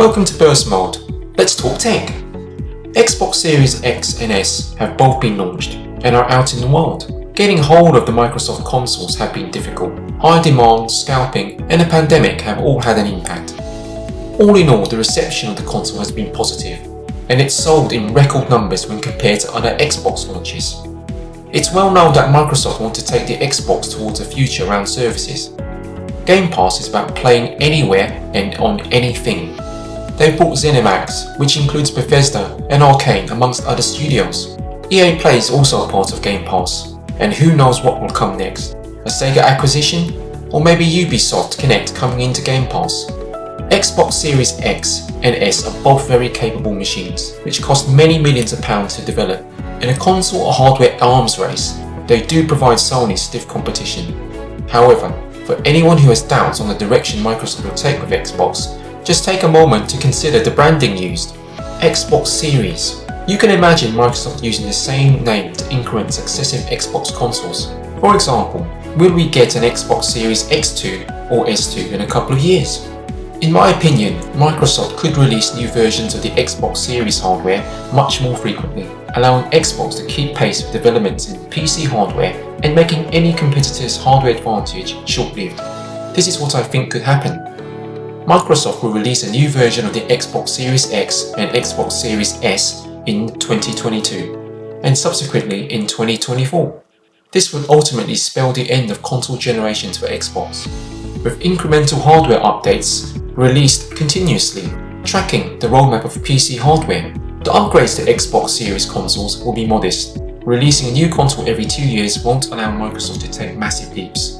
Welcome to Burst Mode. Let's talk tech. Xbox Series X and S have both been launched and are out in the world. Getting hold of the Microsoft consoles have been difficult. High demand, scalping, and a pandemic have all had an impact. All in all, the reception of the console has been positive, and it's sold in record numbers when compared to other Xbox launches. It's well known that Microsoft want to take the Xbox towards a future around services. Game Pass is about playing anywhere and on anything. They've bought ZeniMax, which includes Bethesda and Arcane amongst other studios. EA Play is also a part of Game Pass, and who knows what will come next? A Sega acquisition? Or maybe Ubisoft Connect coming into Game Pass? Xbox Series X and S are both very capable machines, which cost many millions of pounds to develop. In a console or hardware arms race, they do provide Sony stiff competition. However, for anyone who has doubts on the direction Microsoft will take with Xbox, just take a moment to consider the branding used. Xbox Series. You can imagine Microsoft using the same name to increment successive Xbox consoles. For example, will we get an Xbox Series X2 or S2 in a couple of years? In my opinion, Microsoft could release new versions of the Xbox Series hardware much more frequently, allowing Xbox to keep pace with developments in PC hardware and making any competitor's hardware advantage short-lived. This is what I think could happen. Microsoft will release a new version of the Xbox Series X and Xbox Series S in 2022, and subsequently in 2024. This would ultimately spell the end of console generations for Xbox, with incremental hardware updates released continuously, tracking the roadmap of PC hardware. The upgrades to Xbox Series consoles will be modest. Releasing a new console every 2 years won't allow Microsoft to take massive leaps.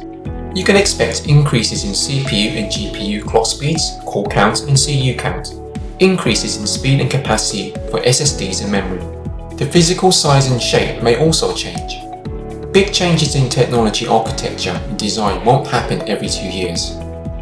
You can expect increases in CPU and GPU clock speeds, core count and CPU count, increases in speed and capacity for SSDs and memory. The physical size and shape may also change. Big changes in technology architecture and design won't happen every 2 years.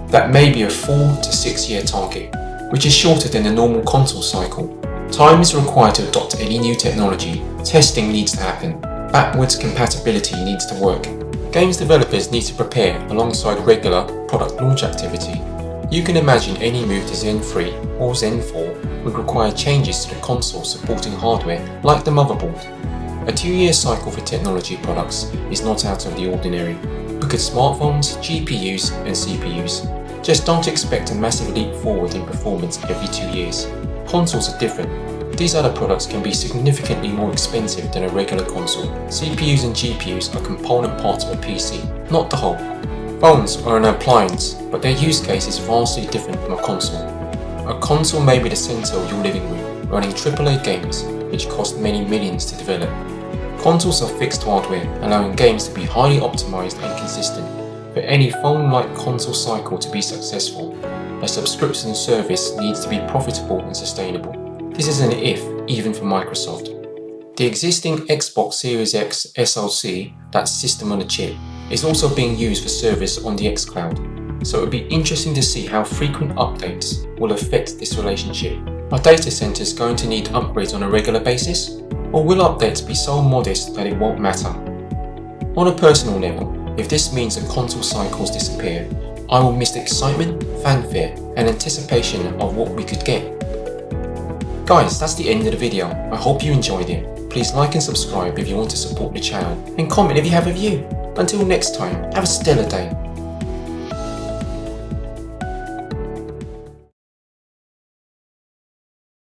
That may be a 4 to 6 year target, which is shorter than the normal console cycle. Time is required to adopt any new technology. Testing needs to happen. Backwards compatibility needs to work. Games developers need to prepare alongside regular product launch activity. You can imagine any move to Zen 3 or Zen 4 would require changes to the console supporting hardware like the motherboard. A 2-year cycle for technology products is not out of the ordinary. Look at smartphones, GPUs and CPUs. Just don't expect a massive leap forward in performance every 2 years. Consoles are different. These other products can be significantly more expensive than a regular console. CPUs and GPUs are component parts of a PC, not the whole. Phones are an appliance, but their use case is vastly different from a console. A console may be the center of your living room, running AAA games, which cost many millions to develop. Consoles are fixed hardware, allowing games to be highly optimized and consistent. For any phone-like console cycle to be successful, a subscription service needs to be profitable and sustainable. This is an if, even for Microsoft. The existing Xbox Series X SoC, that's system on a chip, is also being used for service on the xCloud, so it would be interesting to see how frequent updates will affect this relationship. Are data centers going to need upgrades on a regular basis? Or will updates be so modest that it won't matter? On a personal level, if this means that console cycles disappear, I will miss the excitement, fanfare, and anticipation of what we could get. Guys, that's the end of the video. I hope you enjoyed it. Please like and subscribe if you want to support the channel, and comment if you have a view. Until next time, have a stellar day.